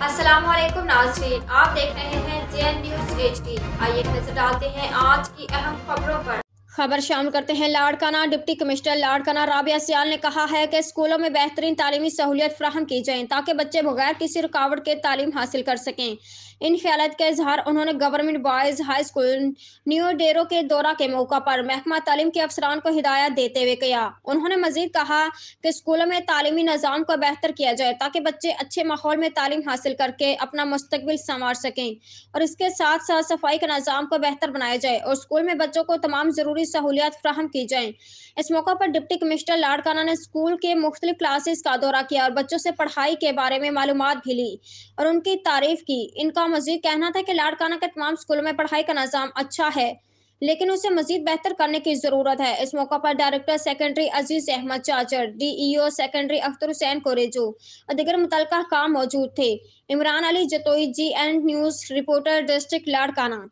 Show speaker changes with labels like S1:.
S1: अस्सलाम वालेकुम नाज़रीन, आप देख रहे हैं JN न्यूज़ HD। आइए नजर डालते हैं आज की अहम खबरों पर। खबर शामिल करते हैं लाड़काना। डिप्टी कमिश्नर लाड़काना राबिया सियाल ने कहा है कि स्कूलों में बेहतरीन तालीमी सहूलियत फराहम की जाए ताकि बच्चे बगैर किसी रुकावट के तालीम हासिल कर सकें। इन ख्यालात का इजहार उन्होंने government boys high school Naudero के दौरा के मौका पर महकमा तालीम के अफसरान को हिदायत देते हुए किया। उन्होंने मजीद कहा कि स्कूलों में तालीमी निज़ाम को बेहतर किया जाए ताकि बच्चे अच्छे माहौल में तालीम हासिल करके अपना मुस्तकबिल संवार सकें और इसके साथ साथ सफाई के निज़ाम को बेहतर बनाया जाए और स्कूल में बच्चों को तमाम ज़रूरी सहूलियात फराहम की जाएँ। इस मौका पर डिप्टी कमिश्नर लाड़काना ने स्कूल के मुख्तलिफ क्लासेस का दौरा किया और बच्चों से पढ़ाई के बारे में मालूमात भी ली और उनकी तारीफ की। इनका मजीद कहना था कि लाड़काना के तमाम स्कूलों में पढ़ाई का निज़ाम अच्छा है लेकिन उसे मजीद बेहतर करने की ज़रूरत है। इस मौका पर डायरेक्टर सेकेंडरी अजीज अहमद चाचर, DEO सेकेंडरी अख्तर हुसैन कोरेजो और दीगर मुतल्लिका काम मौजूद थे। Imran Ali Jatoi, GN news reporter, district Larkana.